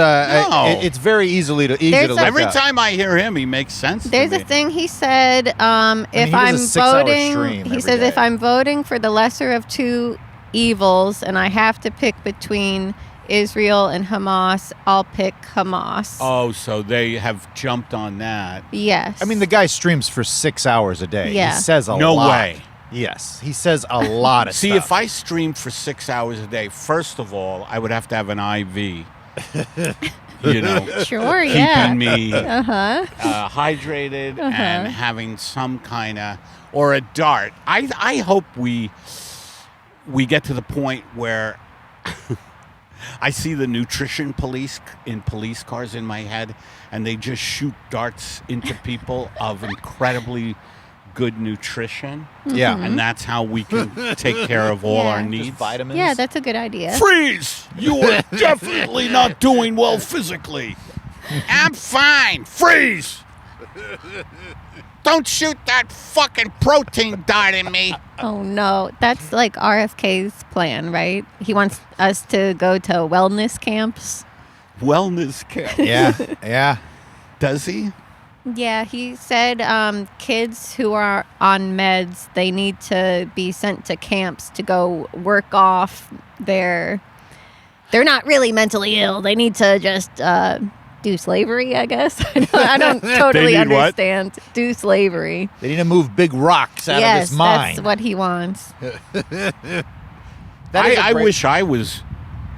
very easy to There's look a- Every up. time I hear him, he makes sense There's to a me. thing he said. If he does a I'm 6-hour voting, stream he every says if day. I'm voting for the lesser of two evils, and I have to pick between Israel and Hamas, I'll pick Hamas. Oh, so they have jumped on that. Yes. I mean, the guy streams for 6 hours a day. Yeah. He says a No lot. way. Yes, he says a lot of See, stuff. if I streamed for 6 hours a day, first of all, I would have to have an IV. You know, Sure. Yeah. keeping me Uh-huh. hydrated and having some kind of or a dart. I hope we get to the point where I see the nutrition police in police cars in my head, and they just shoot darts into people of incredibly good nutrition, Yeah. Mm-hmm. and that's how we can take care of all Yeah. our Just needs. Just vitamins. Yeah, that's a good idea. Freeze! You are definitely not doing well physically. I'm fine. Freeze! Don't shoot that fucking protein dart in me. Oh no, that's like RFK's plan, right? He wants us to go to wellness camps. Wellness care. Yeah. Yeah. Does he? Yeah, he said kids who are on meds, they need to be sent to camps to go work off they're not really mentally ill. They need to just do slavery, I guess. I don't totally need what? understand. Do slavery. They need to move big rocks out Yes, of his mind. that's what he wants. That is a I great- wish I was.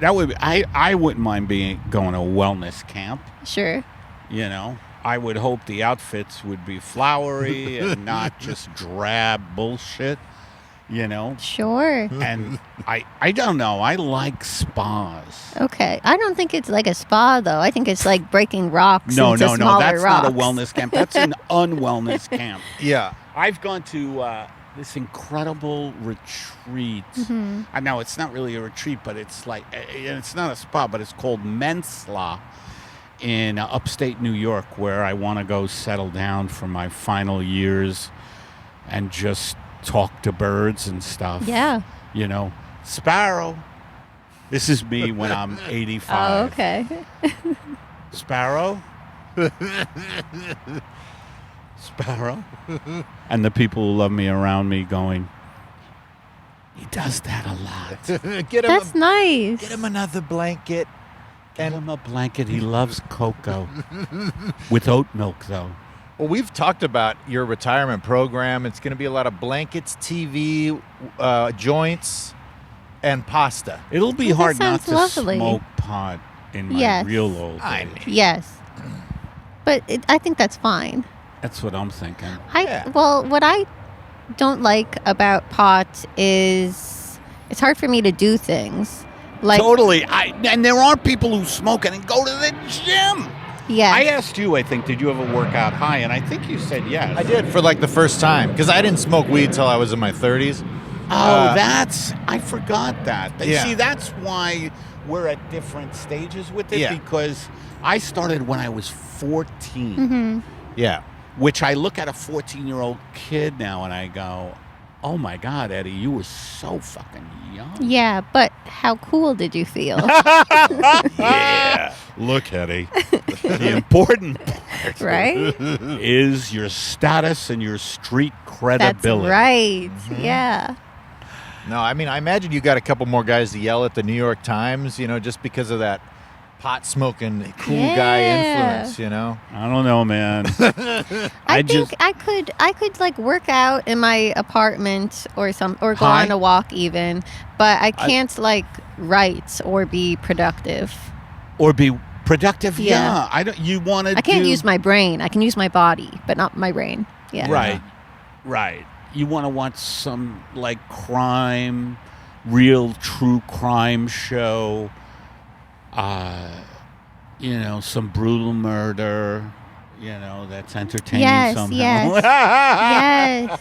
That would. I wouldn't mind going to a wellness camp. Sure. You know, I would hope the outfits would be flowery and not just drab bullshit. You know, Sure. and I don't know. I like spas. Okay. I don't think it's like a spa though. I think it's like breaking rocks No, into no, smaller that's rocks. not a wellness camp. That's an unwellness camp. Yeah. I've gone to this incredible retreat. Mm-hmm. I know it's not really a retreat, but it's like it's not a spa, but it's called Mensla in upstate New York, where I want to go settle down for my final years and just talk to birds and stuff. Yeah. You know, Sparrow. This is me when I'm 85. Oh, okay. Sparrow? Sparrow? And the people who love me around me going, he does that a lot. Get him. That's nice. Get him another blanket. Get him a blanket. He loves cocoa. With oat milk, though. Well, we've talked about your retirement program. It's going to be a lot of blankets, TV, joints, and pasta. It'll be Well, that hard not to sounds lovely. smoke pot in my Yes. real old I age. Yes. But I think that's fine. That's what I'm thinking. Yeah. Well, what I don't like about pot is it's hard for me to do things. Like, Totally. And there are people who smoke it and go to the gym. yeah. I asked you, I think, did you ever work out high? And I think you said yes. I did for like the first time because I didn't smoke weed till I was in my 30s. I forgot that. Yeah. See, that's why we're at different stages with it, Yeah. because I started when I was 14, Mm-hmm. Yeah. which I look at a 14-year-old kid now and I go, oh my God, Eddie, you were so fucking young. Yeah, but how cool did you feel? Yeah. Look, Eddie, the important part Right? is your status and your street That's credibility. right. Mm-hmm. Yeah. No, I mean, I imagine you got a couple more guys to yell at the New York Times, just because of that pot smoking cool guy Yeah. influence, I don't know, man. I think I could like work out in my apartment or go Hi. on a walk even, but I can't like write or be productive. Or be productive. Yeah. Yeah. I don't. You want to? I can't use my brain. I can use my body, but not my brain. Yeah. Right. Right. You want to watch some like crime, real true crime show. Some brutal murder. That's entertaining Yes, somehow. yes.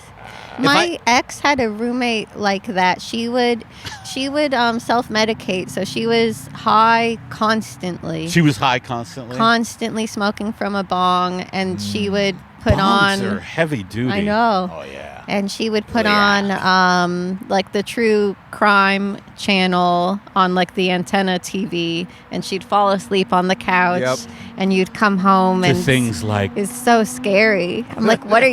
My ex had a roommate like that. She would self-medicate, so she was high constantly. She was high constantly. Constantly smoking from a bong, and she would put Bongs on. are heavy duty. I know. Oh, yeah. And she would put Yeah. on like the true crime channel on like the antenna TV, and she'd fall asleep on the couch. Yep. And you'd come home To and things like it's so scary. I'm like, why are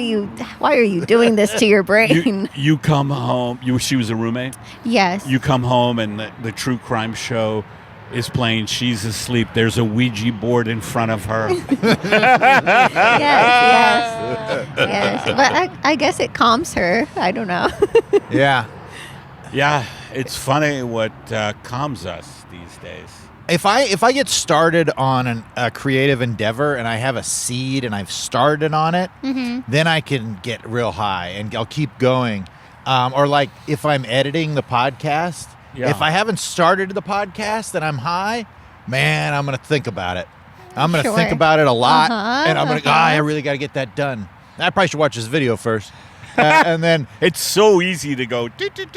you doing this to your brain? you come home. She was a roommate. Yes. You come home and the true crime show is playing. She's asleep. There's a Ouija board in front of her. Yes. But I guess it calms her. I don't know. Yeah. Yeah, it's funny what calms us these days. If I get started on a creative endeavor and I have a seed and I've started on it, then I can get real high and I'll keep going. Or like if I'm editing the podcast, if I haven't started the podcast and I'm high, man, I'm going to think about it. I'm going to think about it a lot, and I'm going to I really got to get that done. I probably should watch this video first. And then It's so easy to go.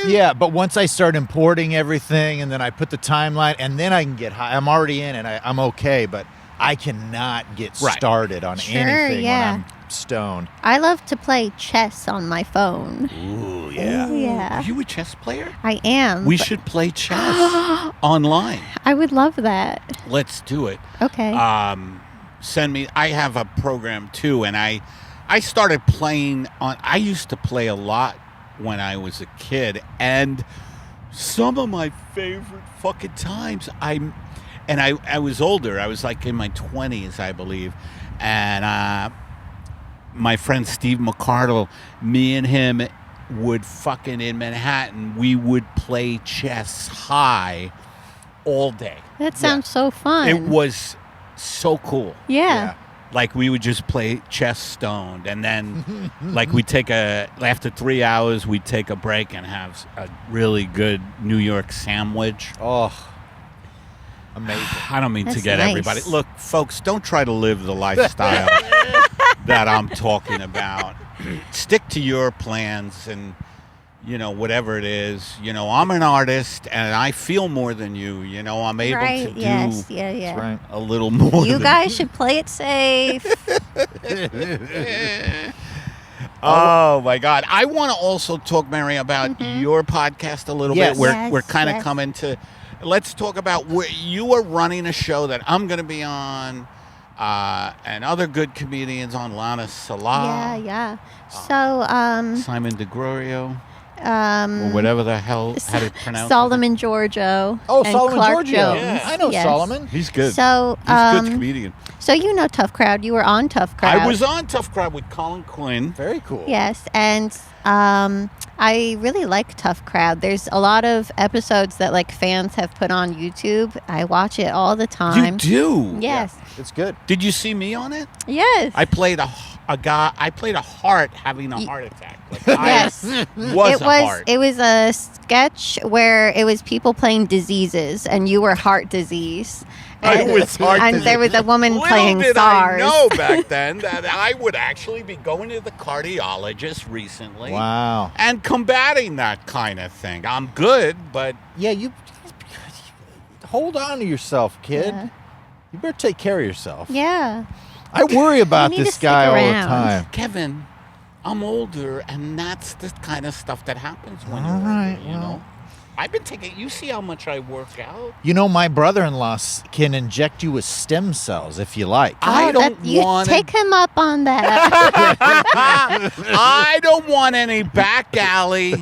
yeah, but once I start importing everything and then I put the timeline and then I can get high. I'm already in and I'm okay, but I cannot get started on anything when I'm stoned. I love to play chess on my phone. Ooh, yeah. Oh, yeah. Are you a chess player? I am. We but should play chess online. I would love that. Let's do it. Okay. Send me. I have a program too, and I started playing on. I used to play a lot when I was a kid, and some of my favorite fucking times. I was older. I was like in my 20s, I believe, and my friend Steve McCardle, me and him would fucking in Manhattan. We would play chess high all day. That sounds so fun. It was so cool. Yeah. Like we would just play chess stoned, and then like we'd after 3 hours we'd take a break and have a really good New York sandwich. Oh, amazing. I don't mean to That's get nice. everybody. Look, folks, don't try to live the lifestyle that I'm talking about. Stick to your plans and whatever it is. I'm an artist and I feel more than you. I'm able Right. to do Yes. Yeah. That's right. a little more. You than guys should play it safe. Oh my God! I want to also talk, Mary, about your podcast a little Yes. bit. Yes, We're kind of yes. coming to. Let's talk about where you are running a show that I'm going to be on, and other good comedians on. Lana Salah, Yeah. So Simon DeGrorio. or whatever the hell, how to pronounce it. Solomon Giorgio. Oh, and Solomon Clark Giorgio. Jones. Yeah. I know Yes. Solomon. He's good. So, He's a good comedian. so you know Tough Crowd. You were on Tough Crowd. I was on Tough Crowd with Colin Quinn. Very cool. Yes, and I really like Tough Crowd. There's a lot of episodes that like fans have put on YouTube. I watch it all the You time. do? Yes. It's good. Did you see me on it? Yes. I played a guy. I played a heart having a heart attack. Like Yes. I was a heart. It was a sketch where it was people playing diseases, and you were heart disease. I And, was heart and disease. there was a woman Little playing did SARS. I know back then that I would actually be going to the cardiologist recently. Wow. And combating that kind of thing. I'm good, but Yeah, you hold on to yourself, kid. Yeah. You better take care of yourself. Yeah. I worry about You need this to stick guy all the around. time. Kevin, I'm older, and that's the kind of stuff that happens when All you're right, older, you know? I've been taking, you see how much I work out? You know, my brother-in-law can inject you with stem cells if you like. I don't you want take him up on that. I don't want any back alley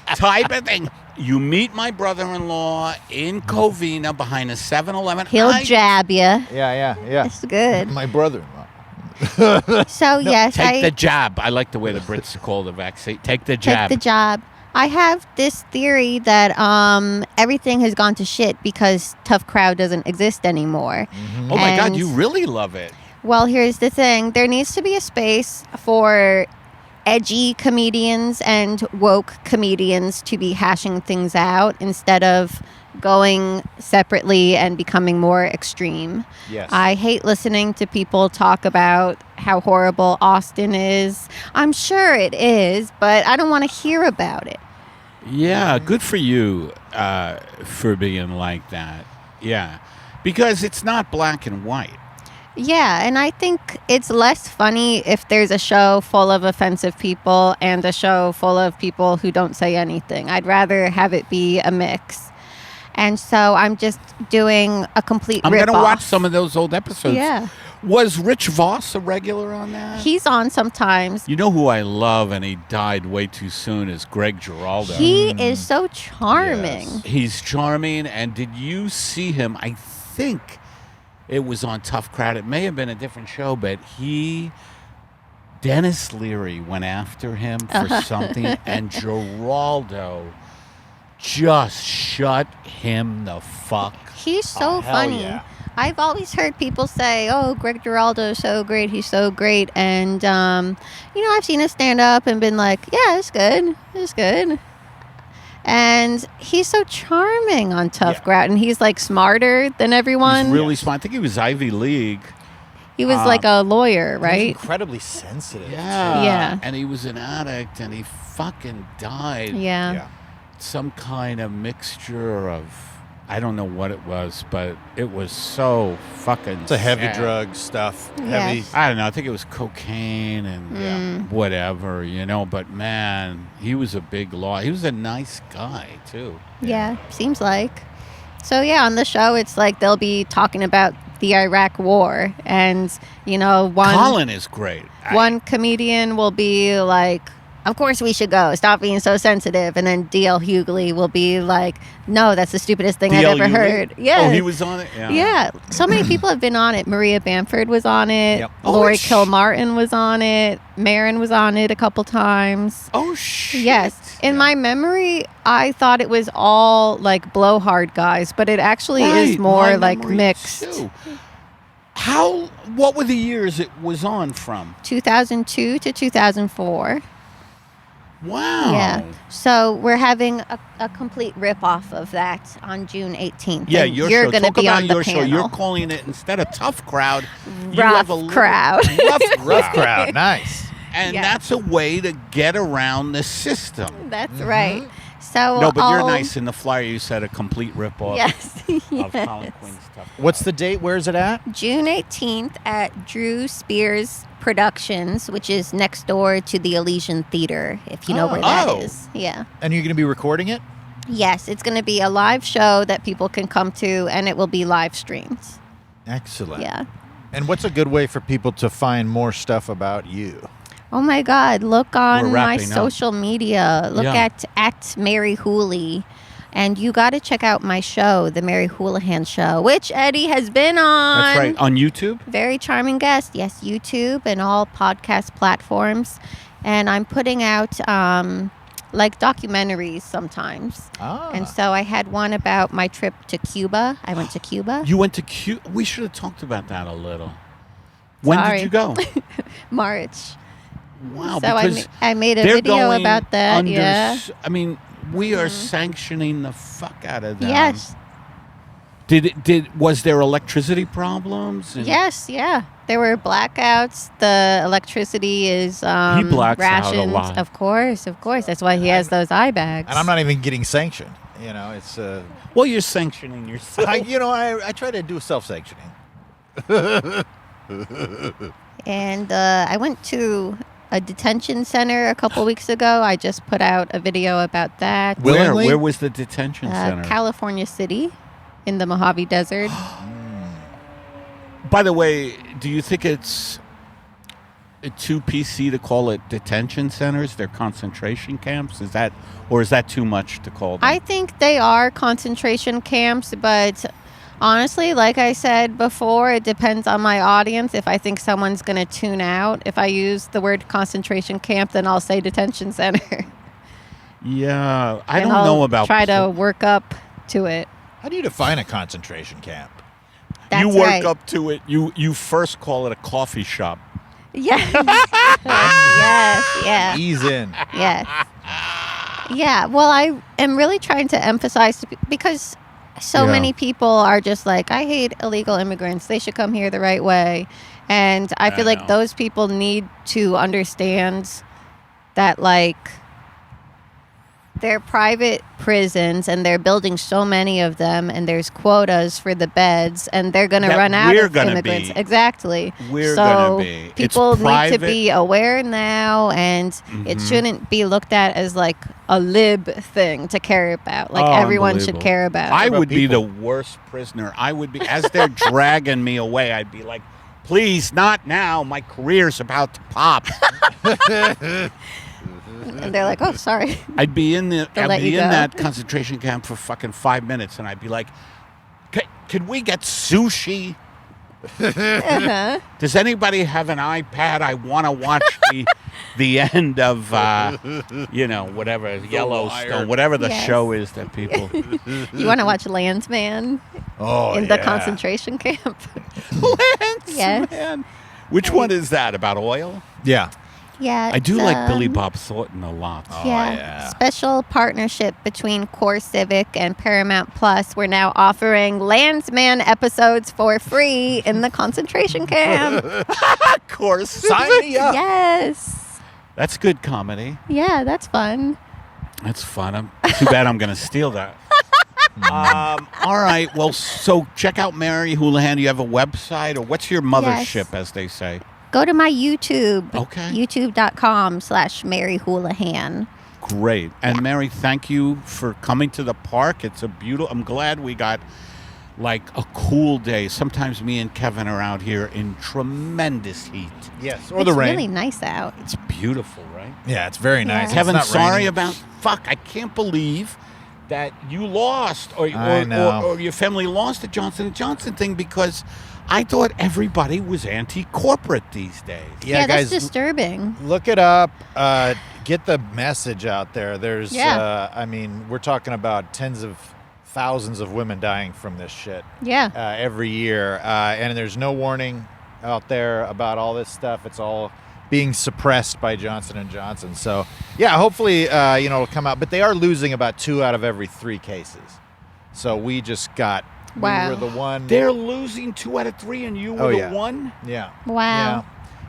type of thing. You meet my brother-in-law in Covina behind a 7-Eleven. He'll jab you. Yeah. It's good. My brother-in-law. So yes, Take the jab. I like the way the Brits call the vaccine. Take the jab. Take the job. I have this theory that everything has gone to shit because Tough Crowd doesn't exist anymore. Oh my God, And- you really love it. Well, here's the thing. There needs to be a space for edgy comedians and woke comedians to be hashing things out instead of going separately and becoming more extreme. Yes. I hate listening to people talk about how horrible Austin is. I'm sure it is, but I don't want to hear about it. Yeah, good for you for being like that. Yeah, because it's not black and white. Yeah, and I think it's less funny if there's a show full of offensive people and a show full of people who don't say anything. I'd rather have it be a mix. And so I'm just doing a complete I'm rip-off. going to watch some of those old episodes. Yeah. Was Rich Voss a regular on that? He's on sometimes. You know who I love, and he died way too soon, is Greg Giraldo. He is so charming. Yes. He's charming, and did you see him? I think it was on Tough Crowd. It may have been a different show, but Dennis Leary went after him for something, and Giraldo just shut him the fuck. He's so hell funny. yeah. I've always heard people say, "Oh, Greg Giraldo is so great. He's so great." And I've seen him stand up and been like, "Yeah, it's good. It's good." And he's so charming on Tough Yeah. Crowd, and he's like smarter than everyone. He's really smart. I think he was Ivy League. He was like a lawyer, He's right? incredibly sensitive. Yeah. Yeah. And he was an addict, and he fucking died. Yeah. Some kind of mixture of, I don't know what it was, but it was so fucking It's a heavy sad. drug stuff. Yes. Heavy. I don't know. I think it was cocaine and whatever, But man, he was a big law. He was a nice guy too. Yeah, seems like. So yeah, on the show, it's like they'll be talking about the Iraq War, and Colin is great. one comedian will be like, "Of course we should go. Stop being so sensitive." And then D.L. Hughley will be like, "No, that's the stupidest thing I've ever heard." Yeah. Oh, he was on it. Yeah. So many people have been on it. Maria Bamford was on it. Yep. Oh, Lori sh- Kilmartin was on it. Marin was on it a couple times. Oh shit. Yes. In my memory, I thought it was all like blowhard guys, but it actually is Right, more my like memory, mixed. too. What were the years it was on from? 2002 to 2004. Wow. Yeah. So we're having a complete rip-off of that on June 18th. Yeah, And your you're show. going to Talk be about on the your show. panel. You're calling it, instead of Tough Crowd, you Rough have a little- Crowd. Rough Crowd. Nice. And Yeah. that's a way to get around the system. That's right. So No, but you're I'll- nice. In the flyer, you said a complete rip-off Yes. of yes. Colin Quinn's Tough Crowd. What's the date? Where's it at? June 18th at Drew Spears Productions, which is next door to the Elysian Theater, if you know where that Oh. is. Yeah. And you're going to be recording it? Yes, it's going to be a live show that people can come to, and it will be live streamed. Excellent. Yeah. And what's a good way for people to find more stuff about you? Oh my God! Look on We're my wrapping up. social media. Look Yeah. at Mary Holihan, and you got to check out my show, the Mary Holihan Show, which Eddie has been on. That's right. On YouTube? Very charming guest. Yes, YouTube and all podcast platforms, and I'm putting out like documentaries sometimes. Ah. And so I had one about my trip to Cuba. I went to Cuba. You went to Cuba? We should have talked about that a little. When Sorry. did you go? March. Wow. So because I made a they're video going about that. under Yeah. I mean, we are sanctioning the fuck out of them. Yes. Was there electricity problems? Yes. Yeah. There were blackouts. The electricity is He blacks out a rationed. lot. Of course. That's why he has those eye bags. And I'm not even getting sanctioned. You know, it's Well, you're sanctioning yourself. I try to do self-sanctioning. And I went to a detention center a couple weeks ago. I just put out a video about that. Willingly? Where was the detention center? California City in the Mojave Desert. By the way, do you think it's too PC to call it detention centers? They're concentration camps? Is that too much to call them? I think they are concentration camps, but honestly, like I said before, it depends on my audience. If I think someone's going to tune out, if I use the word concentration camp, then I'll say detention center. Yeah, I And don't I'll know about. try to work up to it. How do you define a concentration camp? That's you work right. up to it. You first call it a coffee shop. Yes. Yes. Yeah. Ease in. Yes. Yeah. Well, I am really trying to emphasize because so Yeah. many people are just like, I hate illegal immigrants. They should come here the right way. And I feel like know. those people need to understand that, like, they're private prisons and they're building so many of them and there's quotas for the beds and they're going to That run out we're of gonna immigrants. be. Exactly. We're so gonna be. It's people need to private. be aware now, and it Mhm. shouldn't be looked at as like a lib thing to care about. Like everyone should Unbelievable. care about. I about would be people? the worst prisoner. I would be, as they're dragging me away, I'd be like, please, not now. My career's about to pop. And they're like, oh, sorry. I'd be in They'll let you go. that concentration camp for fucking 5 minutes, and I'd be like, could we get sushi? Uh-huh. Does anybody have an iPad? I want to watch the end of whatever Yellowstone, whatever the Yes. show is that people. You want to watch Landsman Oh, in the concentration camp? Lance, Yes. man. Which one is that? About oil? Yeah. Yeah. I do it's, like Billy Bob Thornton a lot. Oh, Yeah. yeah. Special partnership between Core Civic and Paramount Plus. We're now offering Landsman episodes for free in the concentration camp. Of course. Sign me up. Yes. That's good comedy. Yeah, that's fun. That's fun. Too bad I'm going to steal that. All right. Well, so check out Mary Holihan. You have a website, or what's your mothership, as they say? Go to my YouTube. Okay. YouTube.com/Mary Holihan. Great. And Mary, thank you for coming to the park. It's a beautiful. I'm glad we got like a cool day. Sometimes me and Kevin are out here in tremendous heat. Yes. Or It's the rain. really nice out. It's beautiful, right? Yeah, it's very nice. Yeah. It's Kevin, not sorry raining. about. Fuck, I can't believe that you lost, I know. or your family lost the Johnson & Johnson thing, because I thought everybody was anti-corporate these days. Yeah, guys, that's disturbing. look it up. Get the message out there. There's, Yeah. we're talking about tens of thousands of women dying from this shit Yeah. every year. And there's no warning out there about all this stuff. It's all being suppressed by Johnson & Johnson. So, yeah, hopefully, it'll come out. But they are losing about 2 out of every 3 cases. So we just got... Wow. We were the one... They're losing 2 out of 3, and you were the yeah. one? Yeah. Wow.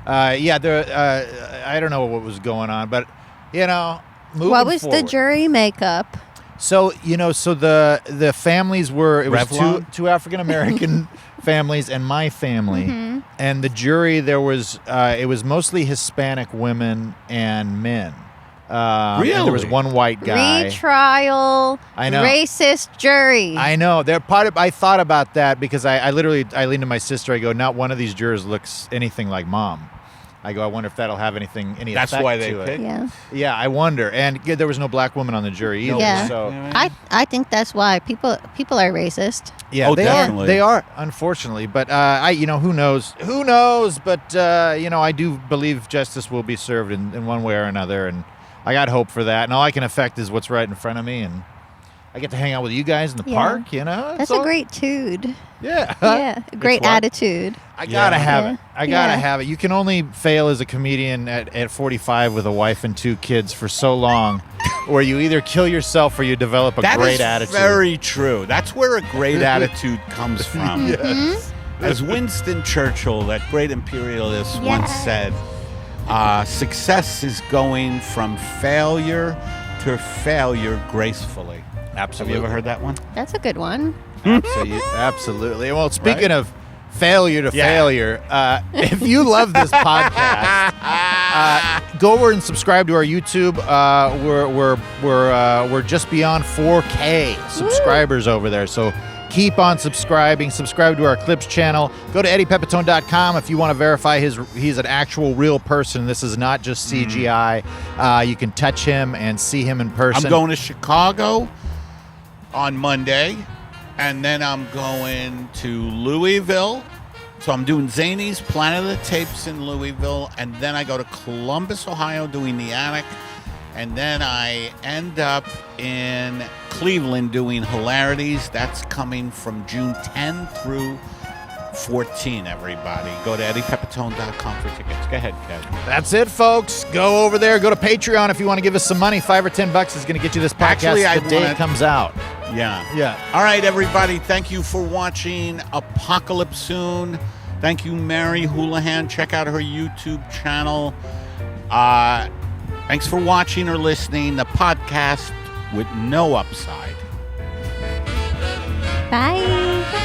I don't know what was going on, but, moving What was the forward. jury makeup? So, the families were, it was Revlon? two African-American families and my family. Mm-hmm. And the jury, there was, it was mostly Hispanic women and men. And there was Really? one white guy. Retrial. I know. Racist jury. I know. I thought about that because I leaned to my sister. I go, not one of these jurors looks anything like mom. I go, I wonder if that'll have any That's effect why they to it. picked. Yeah. Yeah, I wonder. And there was no black woman on the jury either. Yeah. So I think that's why people are racist. yeah, Oh, they definitely. are. They are, unfortunately. But who knows? Who knows? But I do believe justice will be served in one way or another, and I got hope for that. And all I can affect is what's right in front of me, and I get to hang out with you guys in the Yeah. park. That's a great tude. Yeah. Yeah, great what? attitude. I gotta have Yeah. it. I gotta Yeah. have it. You can only fail as a comedian at 45 with a wife and 2 kids for so long, where you either kill yourself or you develop a That great is attitude. very true. That's where a great attitude comes from. Yes. As Winston Churchill, that great imperialist, once Yes. said, success is going from failure to failure gracefully. Absolutely. Have you ever heard that one? That's a good one. Absolutely. Well, speaking Right? of failure to Yeah. failure, if you love this podcast, go over and subscribe to our YouTube. We're just beyond 4K subscribers over there, so keep on subscribing. Subscribe to our Clips channel. Go to EddiePepitone.com if you want to verify he's an actual real person. This is not just CGI. You can touch him and see him in person. I'm going to Chicago on Monday, and then I'm going to Louisville. So I'm doing Zany's Planet of the Tapes in Louisville, and then I go to Columbus, Ohio, doing The Attic, and then I end up in Cleveland doing Hilarities. That's coming from June 10 through 14, everybody. Go to EddiePepitone.com for tickets. Go ahead, Kevin. That's it, folks. Go over there. Go to Patreon if you want to give us some money. $5 or $10 is going to get you this podcast Actually, I the day wanna- it comes out. Yeah. Yeah. All right, everybody. Thank you for watching Apocalypse Soon. Thank you, Mary Holihan. Check out her YouTube channel. Thanks for watching or listening. The podcast with no upside. Bye.